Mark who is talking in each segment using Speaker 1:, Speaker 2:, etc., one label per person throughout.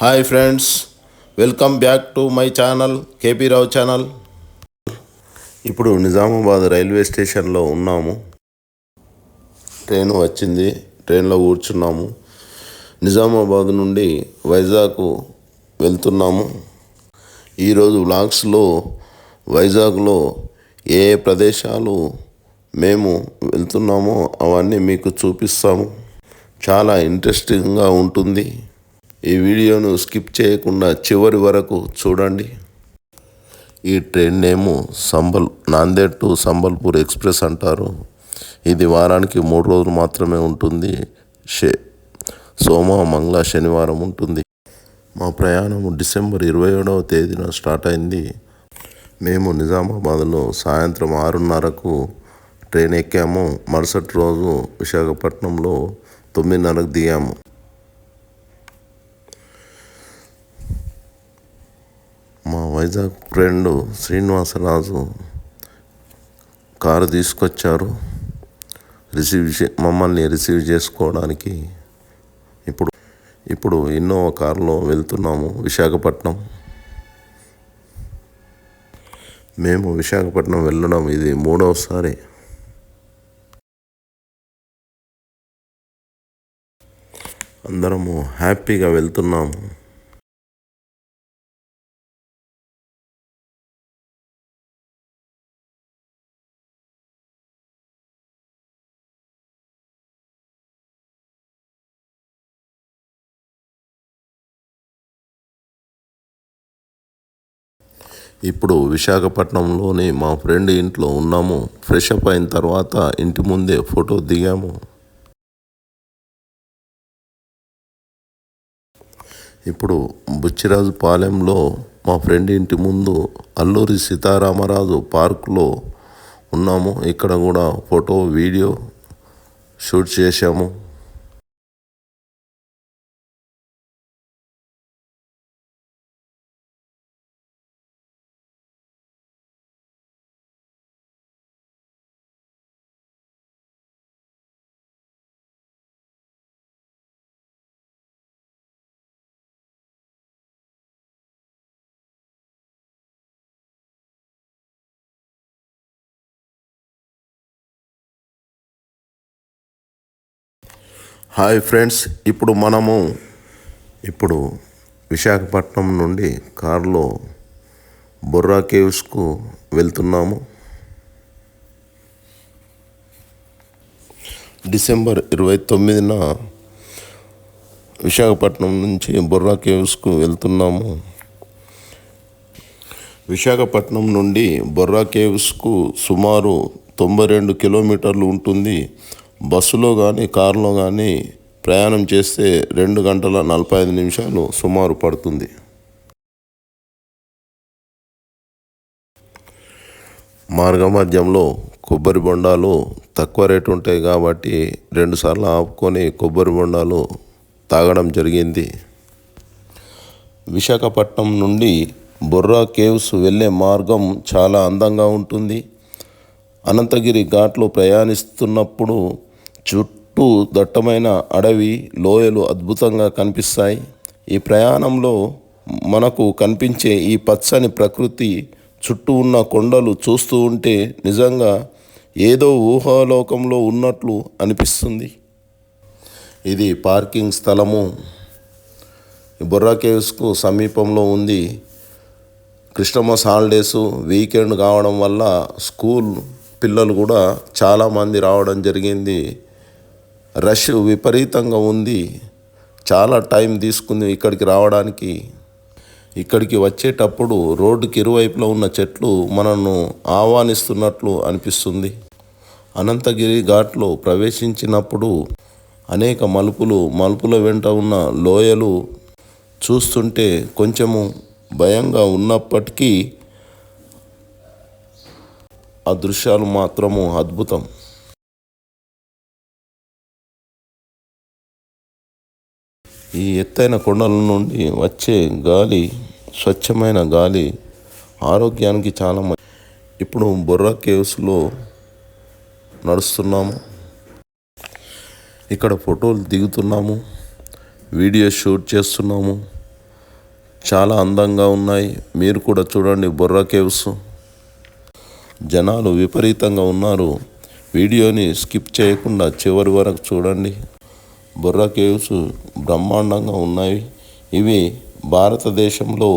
Speaker 1: Hi friends, welcome back to my channel KP Rao channel. ఇప్పుడు Nizamabad railway స్టేషన్లో ఉన్నాము. Train వచ్చింది, ట్రైన్లో కూర్చున్నాము. నిజామాబాద్ నుండి వైజాగ్ వెళ్తున్నాము. ఈరోజు వ్లాగ్స్లో వైజాగ్లో ఏ ప్రదేశాలు మేము వెళ్తున్నామో అవన్నీ మీకు చూపిస్తాము. చాలా ఇంట్రెస్టింగ్గా ఉంటుంది. ఈ వీడియోను స్కిప్ చేయకుండా చివరి వరకు చూడండి. ఈ train name Nanded to Sambalpur express అంటారు. ఇది వారానికి 3 రోజులు మాత్రమే ఉంటుంది. సోమ, మంగళ, శనివారం ఉంటుంది. మా ప్రయాణం డిసెంబర్ 27వ తేదీన స్టార్ట్ అయింది. మేము నిజామాబాద్లో సాయంత్రం 6:30కు ట్రైన్ ఎక్కాము. మరుసటి రోజు విశాఖపట్నంలో 9:30కు దిగాము. మా వైజాగ్ ఫ్రెండ్ శ్రీనివాసరాజు కారు తీసుకొచ్చారు మమ్మల్ని రిసీవ్ చేసుకోవడానికి. ఇప్పుడు ఇన్నోవా కారులో వెళ్తున్నాము విశాఖపట్నం. మేము విశాఖపట్నం వెళ్ళడం ఇది 3వసారి. అందరము హ్యాపీగా వెళ్తున్నాము. ఇప్పుడు విశాఖపట్నంలోని మా ఫ్రెండ్ ఇంట్లో ఉన్నాము. ఫ్రెష్ అప్ అయిన తర్వాత ఇంటి ముందే ఫోటో దిగాము. ఇప్పుడు బుచ్చిరాజుపాలెంలో మా ఫ్రెండ్ ఇంటి ముందు అల్లూరి సీతారామరాజు పార్కులో ఉన్నాము. ఇక్కడ కూడా ఫోటో, వీడియో షూట్ చేశాము. హాయ్ ఫ్రెండ్స్, ఇప్పుడు విశాఖపట్నం నుండి కారులో బొర్రా కేవ్స్కు వెళ్తున్నాము. డిసెంబర్ 29న విశాఖపట్నం నుంచి బొర్రా కేవ్స్కు వెళ్తున్నాము. విశాఖపట్నం నుండి బొర్రా కేవ్స్కు సుమారు 92 కిలోమీటర్లు ఉంటుంది. బస్సులో కానీ కారులో కానీ ప్రయాణం చేస్తే 2 గంటల 45 నిమిషాలు సుమారు పడుతుంది. మార్గమధ్యంలో కొబ్బరి బొండాలు తక్కువ రేటు ఉంటాయి కాబట్టి 2 సార్లు ఆపుకొని కొబ్బరి బొండాలు తాగడం జరిగింది. విశాఖపట్నం నుండి బొర్రా కేవ్స్ వెళ్ళే మార్గం చాలా అందంగా ఉంటుంది. అనంతగిరి ఘాట్లో ప్రయాణిస్తున్నప్పుడు చుట్టూ దట్టమైన అడవి, లోయలు అద్భుతంగా కనిపిస్తాయి. ఈ ప్రయాణంలో మనకు కనిపించే ఈ పచ్చని ప్రకృతి, చుట్టూ ఉన్న కొండలు చూస్తూ ఉంటే నిజంగా ఏదో ఊహాలోకంలో ఉన్నట్లు అనిపిస్తుంది. ఇది పార్కింగ్ స్థలము. బొర్రా కేవ్స్కు సమీపంలో ఉంది. క్రిస్టమస్ హాలిడేస్, వీకెండ్ కావడం వల్ల స్కూల్ పిల్లలు కూడా చాలామంది రావడం జరిగింది. రష్ విపరీతంగా ఉంది. చాలా టైం తీసుకుంది ఇక్కడికి రావడానికి. ఇక్కడికి వచ్చేటప్పుడు రోడ్డుకి ఇరువైపులా ఉన్న చెట్లు మనను ఆహ్వానిస్తున్నట్లు అనిపిస్తుంది. అనంతగిరి ఘాట్లో ప్రవేశించినప్పుడు అనేక మలుపుల వెంట ఉన్న లోయలు చూస్తుంటే కొంచెము భయంగా ఉన్నప్పటికీ ఆ దృశ్యాలు మాత్రము అద్భుతం. ఈ ఎత్తైన కొండల నుండి వచ్చే గాలి, స్వచ్ఛమైన గాలి ఆరోగ్యానికి చాలా ఇప్పుడు బొర్రా కేవ్స్లో నడుస్తున్నాము. ఇక్కడ ఫోటోలు దిగుతున్నాము, వీడియో షూట్ చేస్తున్నాము. చాలా అందంగా ఉన్నాయి. మీరు కూడా చూడండి బొర్రా కేవ్స్. జనాలు విపరీతంగా ఉన్నారు. వీడియోని స్కిప్ చేయకుండా చివరి వరకు చూడండి. బొర్రా కేవ్స్ బ్రహ్మాండంగా ఉన్నాయి. ఇవి భారతదేశంలో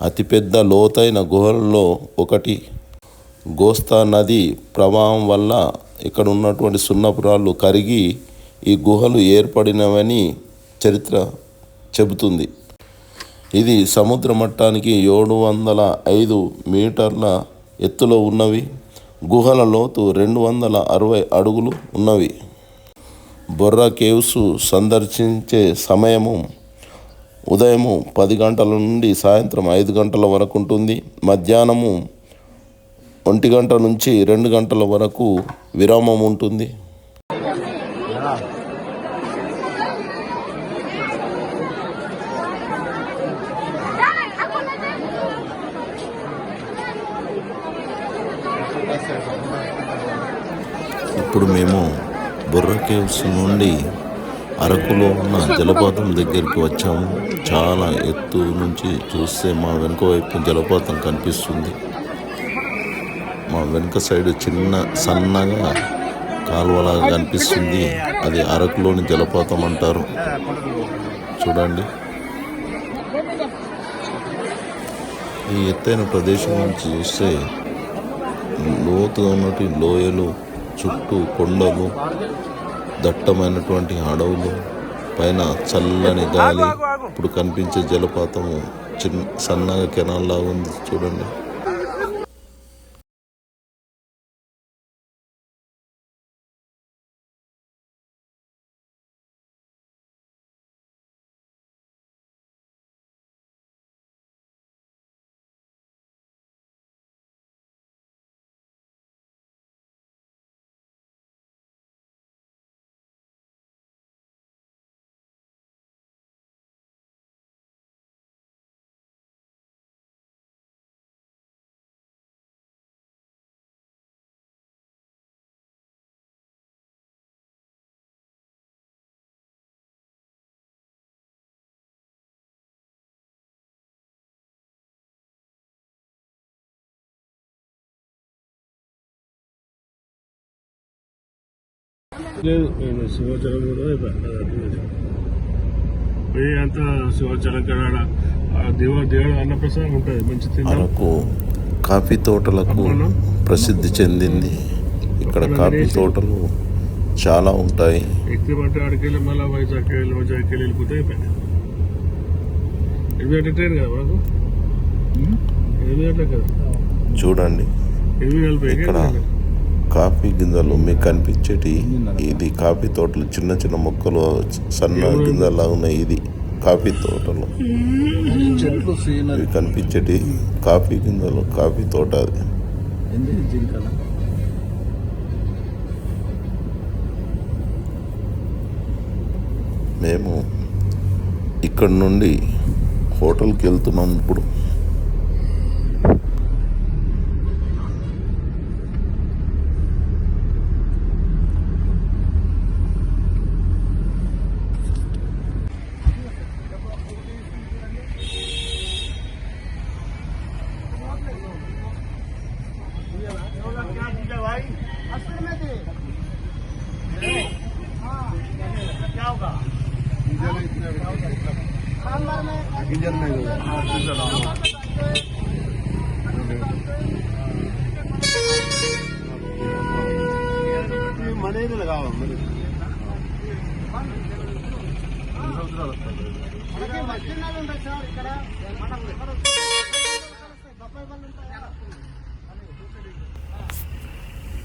Speaker 1: అతిపెద్ద లోతైన గుహలలో ఒకటి. గోస్తా నది ప్రవాహం వల్ల ఇక్కడ ఉన్నటువంటి సున్నపురాళ్ళు కరిగి ఈ గుహలు ఏర్పడినవని చరిత్ర చెబుతుంది. ఇది సముద్ర మట్టానికి 705 మీటర్ల ఎత్తులో ఉన్నవి. గుహల లోతు 260 అడుగులు ఉన్నవి. బొర్రా కేవ్స్ సందర్శించే సమయము ఉదయం 10 గంటల నుండి సాయంత్రం 5 గంటల వరకు ఉంటుంది. మధ్యాహ్నము 1 గంట నుంచి 2 గంటల వరకు విరామం ఉంటుంది. ఇప్పుడు మేము బొర్రా కేవ్స్ నుండి అరకులో ఉన్న జలపాతం దగ్గరికి వచ్చాము. చాలా ఎత్తు నుంచి చూస్తే మా వెనుక వైపు జలపాతం కనిపిస్తుంది. మా వెనుక సైడ్ చిన్న సన్నగా కాలువలాగా కనిపిస్తుంది. అది అరకులోని జలపాతం అంటారు. చూడండి, ఈ ఎత్తైన ప్రదేశం నుంచి చూస్తే లోతుగా ఉన్నటువంటి లోయలు, చుట్టూ కొండలు, దట్టమైనటువంటి అడవులు, పైన చల్లని గాలి, ఇప్పుడు కనిపించే జలపాతము సన్నగా కెనాల్లాగా ఉంది. చూడండి.
Speaker 2: లేదు, నేను సింహాచలం కూడా అంత సింహాచలం కడ దేవుడు అన్నప్రసాదం ఉంటుంది. మంచి
Speaker 1: అరకు కాఫీ తోటలకు ప్రసిద్ధి చెందింది. ఇక్కడ కాఫీ తోటలు చాలా ఉంటాయి.
Speaker 2: ఎక్కువ పట్టి ఆడికెళ్ళి మళ్ళీ వైజాగ్కి వెళ్ళిపోతే అయిపోయింది. 8 గంటల ట్రైన్ కదా మాకు, 8 గంటలకు కదా.
Speaker 1: చూడండి, ఇక్కడ కాఫీ గింజలు మీకు కనిపించేటి, ఇది కాఫీ తోటలు. చిన్న చిన్న మొక్కలు సన్న గింజలా ఉన్నాయి. ఇది కాఫీ తోటలు. ఇవి కనిపించేటి కాఫీ గింజలు, కాఫీ తోట. అది మేము ఇక్కడ నుండి హోటల్కి వెళ్తున్నాం ఇప్పుడు.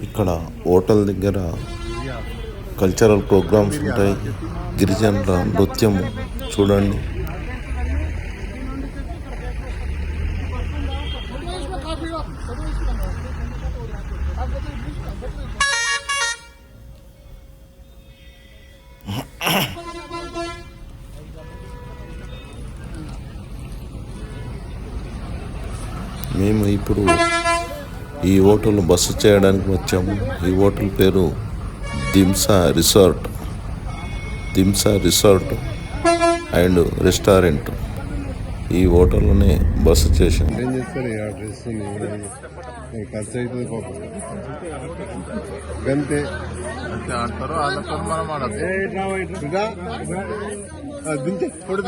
Speaker 1: ఇక్కడ హోటల్ దగ్గర కల్చరల్ ప్రోగ్రామ్స్ ఉంటాయి. గిరిజనుల నృత్యం చూడండి. మేము ఇప్పుడు ఈ హోటల్ బస చేయడానికి వచ్చాము. ఈ హోటల్ పేరు దింసా రిసార్ట్ అండ్ రెస్టారెంట్. ఈ హోటల్లోనే బస చేశాం.
Speaker 3: ఏం చేస్తారు ఆ డ్రెస్ ఖర్చు అవుతుంది పాపం గంతే
Speaker 4: ఆడతారు వాళ్ళతో మనం ఆడతాం.
Speaker 3: దించు ఫోటో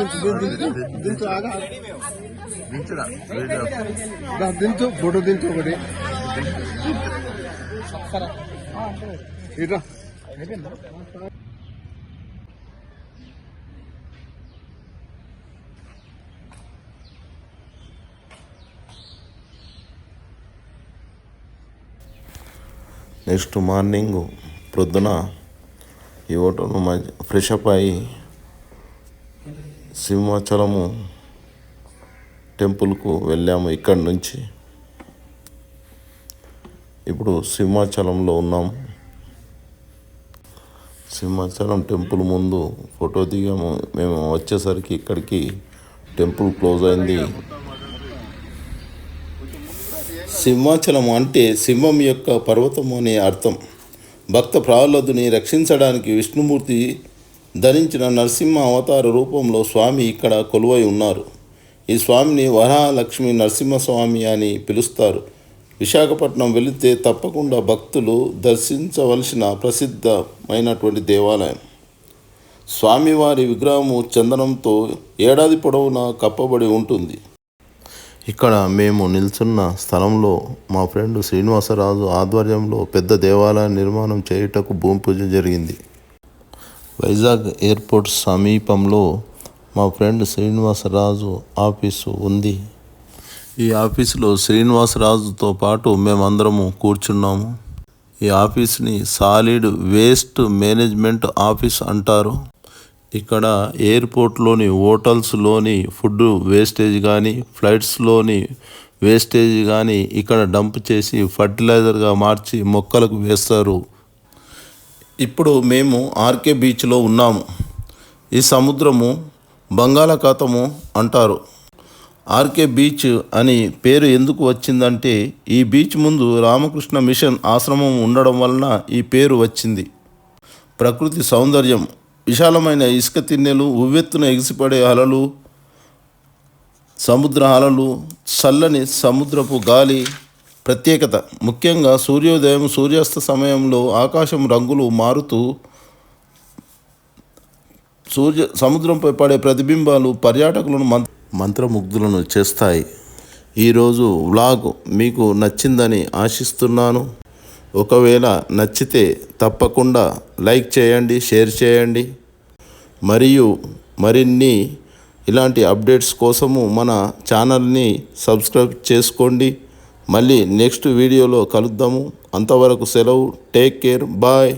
Speaker 3: దించు ఆగా
Speaker 4: దించురా వీడియో
Speaker 3: దించు ఫోటో దించు ఒకటి ఇట్లా
Speaker 1: నెక్స్ట్ మార్నింగ్ ప్రొద్దున ఈ హోటల్ ఫ్రెష్ అప్ అయ్యి సింహాచలము టెంపుల్కు వెళ్ళాము. ఇక్కడి నుంచి ఇప్పుడు సింహాచలంలో ఉన్నాము. సింహాచలం టెంపుల్ ముందు ఫోటో దిగాము. మేము వచ్చేసరికి ఇక్కడికి టెంపుల్ క్లోజ్ అయింది. సింహాచలం అంటే సింహం యొక్క పర్వతం అనే అర్థం. భక్త ప్రహ్లాదుని రక్షించడానికి విష్ణుమూర్తి ధరించిన నరసింహ అవతార రూపంలో స్వామి ఇక్కడ కొలువై ఉన్నారు. ఈ స్వామిని వరహాలక్ష్మి నరసింహస్వామి అని పిలుస్తారు. విశాఖపట్నం వెళితే తప్పకుండా భక్తులు దర్శించవలసిన ప్రసిద్ధమైనటువంటి దేవాలయం. స్వామివారి విగ్రహము చందనంతో ఏడాది పొడవునా కప్పబడి ఉంటుంది. ఇక్కడ మేము నిల్చున్న స్థలంలో మా ఫ్రెండ్ శ్రీనివాసరాజు ఆధ్వర్యంలో పెద్ద దేవాలయం నిర్మాణం చేయుటకు భూమి పూజ జరిగింది. వైజాగ్ ఎయిర్పోర్ట్ సమీపంలో మా ఫ్రెండ్ శ్రీనివాసరాజు ఆఫీసు ఉంది. ఈ ఆఫీసులో శ్రీనివాసరాజుతో పాటు మేమందరము కూర్చున్నాము. ఈ ఆఫీస్ని సాలిడ్ వేస్ట్ మేనేజ్మెంట్ ఆఫీస్ అంటారు. ఇక్కడ ఎయిర్పోర్ట్లోని హోటల్స్లోని ఫుడ్ వేస్టేజ్ కానీ ఫ్లైట్స్లోని వేస్టేజ్ కానీ ఇక్కడ డంప్ చేసి ఫర్టిలైజర్గా మార్చి మొక్కలకు వేస్తారు. ఇప్పుడు మేము ఆర్కే బీచ్లో ఉన్నాము. ఈ సముద్రము బంగాళాఖాతము అంటారు. ఆర్కే బీచ్ అని పేరు ఎందుకు వచ్చిందంటే ఈ బీచ్ ముందు రామకృష్ణ మిషన్ ఆశ్రమం ఉండడం వలన ఈ పేరు వచ్చింది. ప్రకృతి సౌందర్యం, విశాలమైన ఇసుక తిన్నెలు, ఉవ్వెత్తున ఎగిసిపడే అలలు, సముద్ర అలలు, చల్లని సముద్రపు గాలి ప్రత్యేకత. ముఖ్యంగా సూర్యోదయం సూర్యాస్త సమయంలో ఆకాశం రంగులు మారుతూ సముద్రంపై పడే ప్రతిబింబాలు పర్యాటకులను మంత్రముగ్ధులను చేస్తాయి. ఈరోజు వ్లాగ్ మీకు నచ్చిందని ఆశిస్తున్నాను. ఒకవేళ నచ్చితే తప్పకుండా లైక్ చేయండి, షేర్ చేయండి. మరియు మరిన్ని ఇలాంటి అప్డేట్స్ కోసము మన ఛానల్ని సబ్స్క్రైబ్ చేసుకోండి. మళ్ళీ నెక్స్ట్ వీడియోలో కలుద్దాము. అంతవరకు సెలవు. Take care. బాయ్.